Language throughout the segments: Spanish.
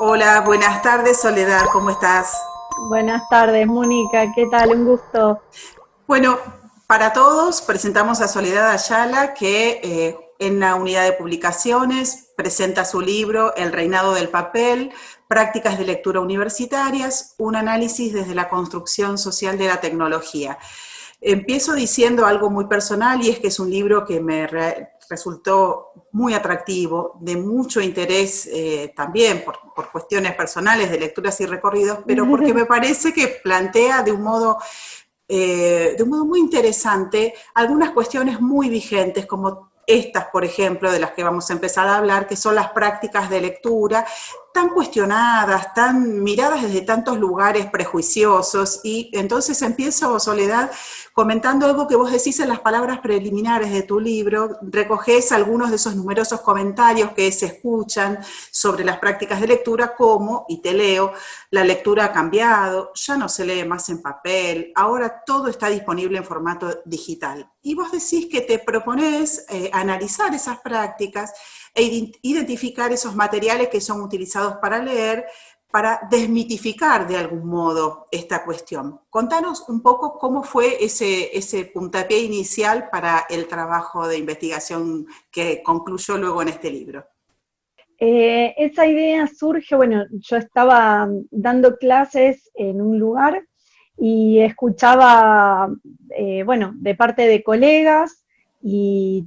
Hola, buenas tardes, Soledad, ¿cómo estás? Buenas tardes, Mónica, ¿qué tal? Un gusto. Bueno, para todos presentamos a Soledad Ayala, que en la unidad de publicaciones presenta su libro El reinado del papel, prácticas de lectura universitarias, un análisis desde la construcción social de la tecnología. Empiezo diciendo algo muy personal y es que es un libro que resultó muy atractivo, de mucho interés también por cuestiones personales de lecturas y recorridos, pero porque me parece que plantea de un modo muy interesante algunas cuestiones muy vigentes, como estas, por ejemplo, de las que vamos a empezar a hablar, que son las prácticas de lectura, tan cuestionadas, tan miradas desde tantos lugares prejuiciosos. Y entonces empiezo, Soledad, comentando algo que vos decís en las palabras preliminares de tu libro. Recogés algunos de esos numerosos comentarios que se escuchan sobre las prácticas de lectura, como, y te leo, la lectura ha cambiado, ya no se lee más en papel, ahora todo está disponible en formato digital. Y vos decís que te proponés analizar esas prácticas e identificar esos materiales que son utilizados para leer, para desmitificar de algún modo esta cuestión. Contanos un poco cómo fue ese puntapié inicial para el trabajo de investigación que concluyó luego en este libro. Esa idea surge, bueno, yo estaba dando clases en un lugar y escuchaba, bueno, de parte de colegas y,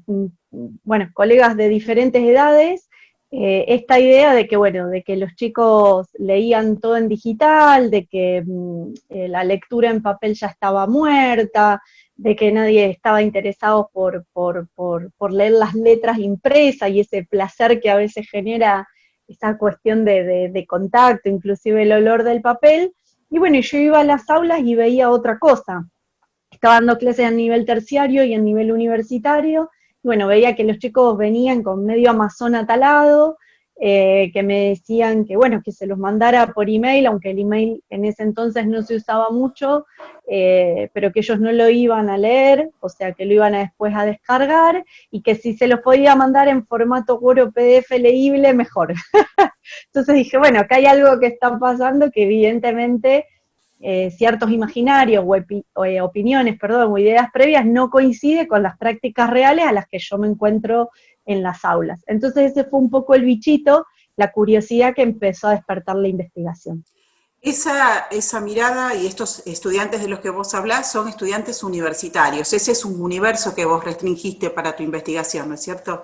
bueno, colegas de diferentes edades, esta idea de que, bueno, de que los chicos leían todo en digital, de que la lectura en papel ya estaba muerta, de que nadie estaba interesado por leer las letras impresas y ese placer que a veces genera esa cuestión de contacto, inclusive el olor del papel. Y bueno, yo iba a las aulas y veía otra cosa. Estaba dando clases a nivel terciario y a nivel universitario, y bueno, veía que los chicos venían con medio Amazon talado, que me decían que bueno, que se los mandara por email, aunque el email en ese entonces no se usaba mucho, pero que ellos no lo iban a leer, o sea, que lo iban a después a descargar, y que si se los podía mandar en formato Word o PDF leíble, mejor. Entonces dije, bueno, acá hay algo que está pasando que evidentemente ciertos imaginarios o opiniones, perdón, o ideas previas no coincide con las prácticas reales a las que yo me encuentro en las aulas. Entonces ese fue un poco el bichito, la curiosidad que empezó a despertar la investigación. Esa mirada y estos estudiantes de los que vos hablás son estudiantes universitarios. Ese es un universo que vos restringiste para tu investigación, ¿no es cierto?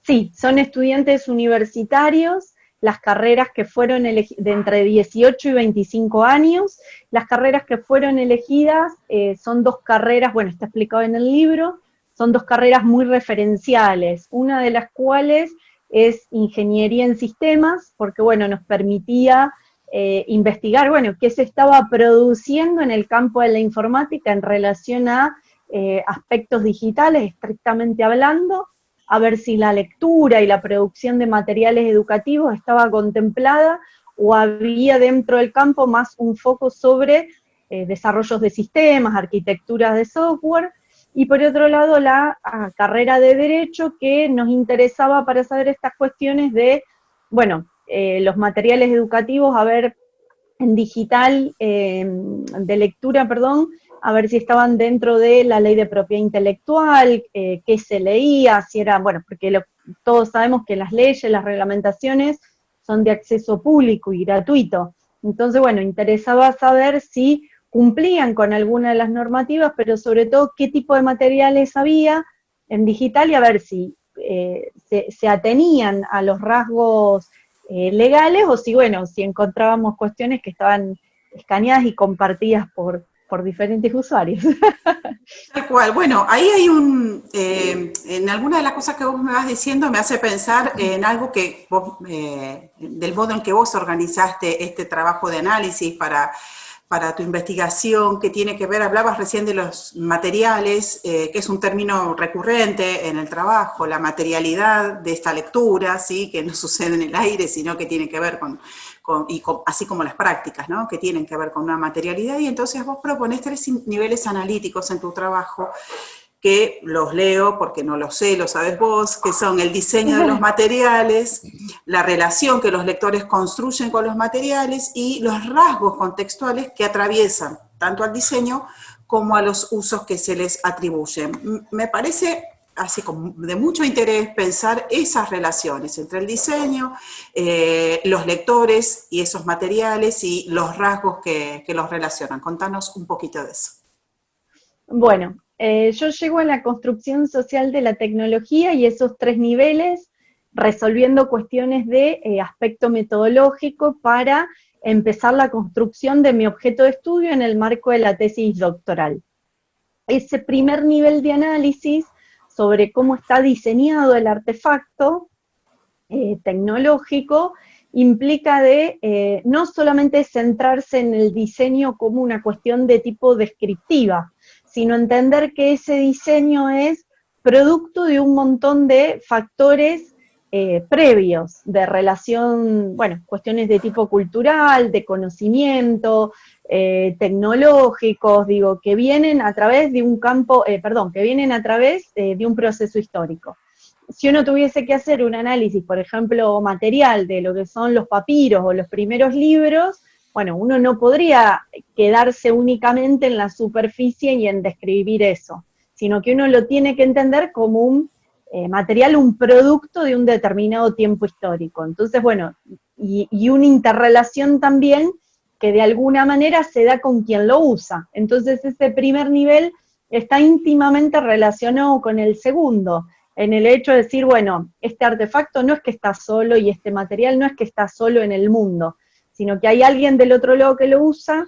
Sí, son estudiantes universitarios, las carreras que fueron de entre 18 y 25 años, las carreras que fueron elegidas son dos carreras, bueno, está explicado en el libro, son dos carreras muy referenciales, una de las cuales es ingeniería en sistemas, porque bueno, nos permitía investigar, bueno, qué se estaba produciendo en el campo de la informática en relación a aspectos digitales, estrictamente hablando, a ver si la lectura y la producción de materiales educativos estaba contemplada o había dentro del campo más un foco sobre desarrollos de sistemas, arquitecturas de software, y por otro lado la carrera de Derecho que nos interesaba para saber estas cuestiones de, bueno, los materiales educativos, a ver en digital, de lectura, perdón, a ver si estaban dentro de la ley de propiedad intelectual, qué se leía, si era, bueno, porque todos sabemos que las leyes, las reglamentaciones son de acceso público y gratuito. Entonces, bueno, interesaba saber si cumplían con alguna de las normativas, pero sobre todo qué tipo de materiales había en digital y a ver si se atenían a los rasgos legales o si, bueno, si encontrábamos cuestiones que estaban escaneadas y compartidas por diferentes usuarios. Tal cual. Bueno, ahí hay en alguna de las cosas que vos me vas diciendo me hace pensar en algo que vos, del modo en que vos organizaste este trabajo de análisis para tu investigación, que tiene que ver, hablabas recién de los materiales, que es un término recurrente en el trabajo, la materialidad de esta lectura, ¿sí? Que no sucede en el aire, sino que tiene que ver así como las prácticas, ¿no? Que tienen que ver con una materialidad, y entonces vos proponés tres niveles analíticos en tu trabajo, que los leo porque no los sé, lo sabes vos, que son el diseño de los materiales, la relación que los lectores construyen con los materiales y los rasgos contextuales que atraviesan tanto al diseño como a los usos que se les atribuyen. Me parece así como de mucho interés pensar esas relaciones entre el diseño, los lectores y esos materiales y los rasgos que los relacionan. Contanos un poquito de eso. Bueno, yo llego a la construcción social de la tecnología y esos 3 niveles, resolviendo cuestiones de aspecto metodológico para empezar la construcción de mi objeto de estudio en el marco de la tesis doctoral. Ese primer nivel de análisis sobre cómo está diseñado el artefacto tecnológico implica de no solamente centrarse en el diseño como una cuestión de tipo descriptiva, sino entender que ese diseño es producto de un montón de factores previos, de relación, bueno, cuestiones de tipo cultural, de conocimiento, tecnológicos, digo, que vienen a través de un campo, que vienen a través de un proceso histórico. Si uno tuviese que hacer un análisis, por ejemplo, material de lo que son los papiros o los primeros libros, bueno, uno no podría quedarse únicamente en la superficie y en describir eso, sino que uno lo tiene que entender como un material, un producto de un determinado tiempo histórico. Entonces, bueno, y una interrelación también que de alguna manera se da con quien lo usa. Entonces, ese primer nivel está íntimamente relacionado con el segundo, en el hecho de decir, bueno, este artefacto no es que está solo y este material no es que está solo en el mundo, sino que hay alguien del otro lado que lo usa,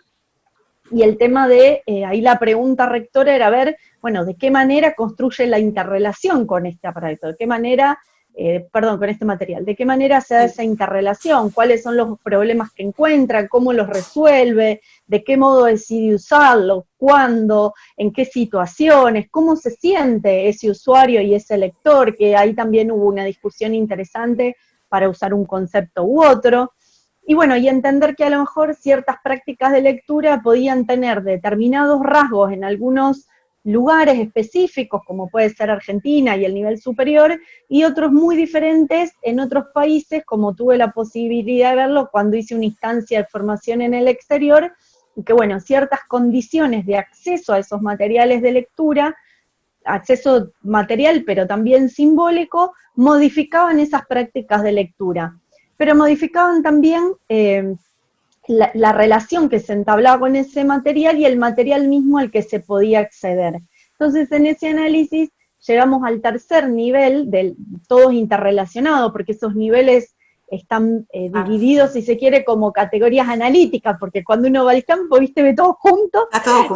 y el tema de, ahí la pregunta rectora era ver, bueno, de qué manera construye la interrelación con este aparato, de qué manera, con este material, de qué manera se da esa interrelación, cuáles son los problemas que encuentra, cómo los resuelve, de qué modo decide usarlo, cuándo, en qué situaciones, cómo se siente ese usuario y ese lector, que ahí también hubo una discusión interesante para usar un concepto u otro. Y bueno, y entender que a lo mejor ciertas prácticas de lectura podían tener determinados rasgos en algunos lugares específicos, como puede ser Argentina y el nivel superior, y otros muy diferentes en otros países, como tuve la posibilidad de verlo cuando hice una instancia de formación en el exterior, y que bueno, ciertas condiciones de acceso a esos materiales de lectura, acceso material pero también simbólico, modificaban esas prácticas de lectura. Pero modificaban también la relación que se entablaba con ese material y el material mismo al que se podía acceder. Entonces, en ese análisis llegamos al tercer nivel, todos interrelacionados, porque esos niveles están divididos, si se quiere, como categorías analíticas, porque cuando uno va al campo, viste, ve todo junto,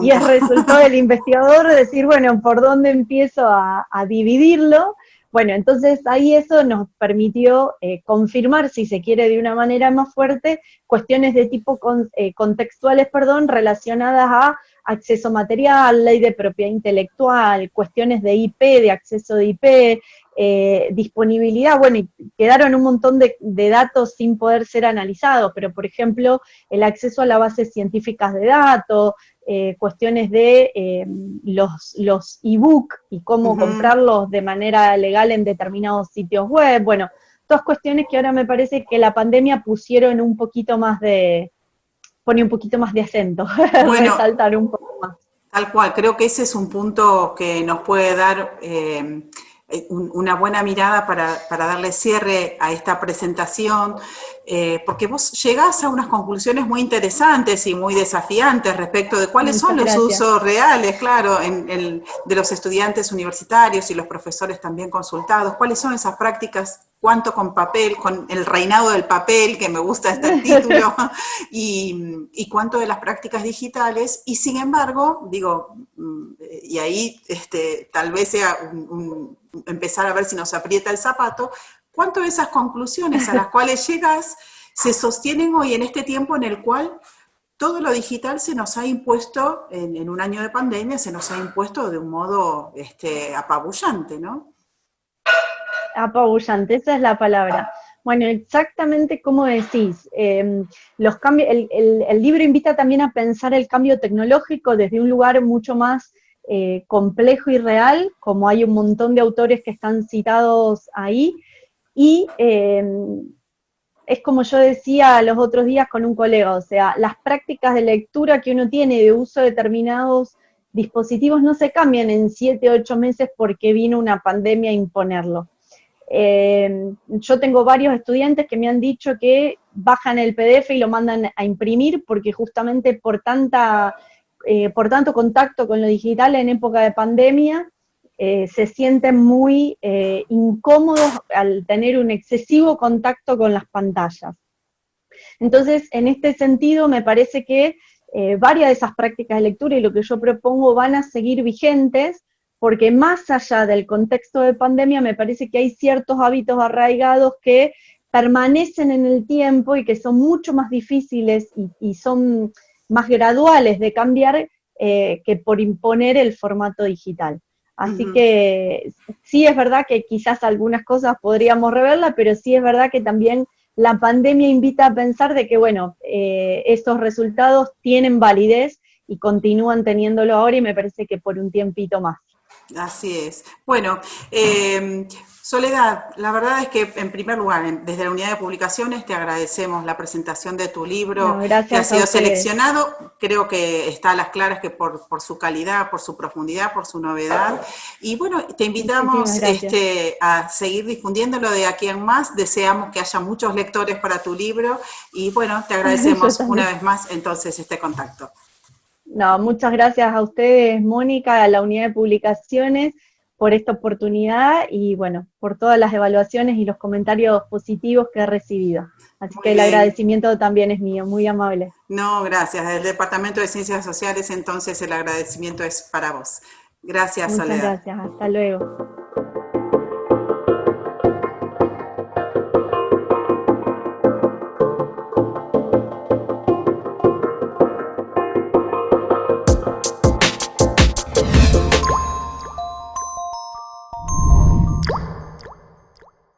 y es resultado del investigador decir, bueno, ¿por dónde empiezo a dividirlo? Bueno, entonces ahí eso nos permitió confirmar, si se quiere de una manera más fuerte, cuestiones de tipo contextuales, relacionadas a acceso material, ley de propiedad intelectual, cuestiones de IP, de acceso de IP, disponibilidad, bueno, y quedaron un montón de datos sin poder ser analizados, pero por ejemplo, el acceso a las bases científicas de datos, cuestiones de los ebook y cómo comprarlos de manera legal en determinados sitios web, bueno, todas cuestiones que ahora me parece que la pandemia pusieron un poquito más pone un poquito más de acento, bueno, resaltar un poco más. Tal cual, creo que ese es un punto que nos puede dar una buena mirada para darle cierre a esta presentación, porque vos llegás a unas conclusiones muy interesantes y muy desafiantes respecto de cuáles son los usos reales, claro, de los estudiantes universitarios y los profesores también consultados, cuáles son esas prácticas, cuánto con papel, con el reinado del papel, que me gusta este título, y cuánto de las prácticas digitales, y sin embargo, digo, y ahí tal vez sea empezar a ver si nos aprieta el zapato, cuánto de esas conclusiones a las cuales llegas se sostienen hoy en este tiempo en el cual todo lo digital se nos ha impuesto, en un año de pandemia, se nos ha impuesto de un modo apabullante, ¿no? Apabullante, esa es la palabra. Bueno, exactamente como decís, los cambios, el libro invita también a pensar el cambio tecnológico desde un lugar mucho más complejo y real, como hay un montón de autores que están citados ahí, y es como yo decía los otros días con un colega, o sea, las prácticas de lectura que uno tiene de uso de determinados dispositivos no se cambian en 7, 8 meses porque vino una pandemia a imponerlo. Yo tengo varios estudiantes que me han dicho que bajan el PDF y lo mandan a imprimir porque justamente por tanto contacto con lo digital en época de pandemia, se sienten muy incómodos al tener un excesivo contacto con las pantallas. Entonces, en este sentido, me parece que varias de esas prácticas de lectura y lo que yo propongo van a seguir vigentes, porque más allá del contexto de pandemia, me parece que hay ciertos hábitos arraigados que permanecen en el tiempo y que son mucho más difíciles y son más graduales de cambiar que por imponer el formato digital. Así que sí es verdad que quizás algunas cosas podríamos reverlas, pero sí es verdad que también la pandemia invita a pensar de que, bueno, estos resultados tienen validez y continúan teniéndolo ahora y me parece que por un tiempito más. Así es. Bueno, Soledad, la verdad es que en primer lugar, desde la unidad de publicaciones te agradecemos la presentación de tu libro No, que ha gracias a sido ustedes. seleccionado. Creo que está a las claras que por su calidad, por su profundidad, por su novedad. Y bueno, te Muchísimas invitamos gracias. a seguir difundiéndolo de aquí en más. Deseamos que haya muchos lectores para tu libro y bueno, te Yo agradecemos una también. vez más entonces este contacto. No, muchas gracias a ustedes, Mónica, a la unidad de publicaciones, por esta oportunidad y bueno, por todas las evaluaciones y los comentarios positivos que he recibido. Así Muy que el bien. agradecimiento también es mío, muy amable. No, gracias. Del Departamento de Ciencias Sociales, entonces el agradecimiento es para vos. Gracias, Muchas Soledad. gracias, hasta luego.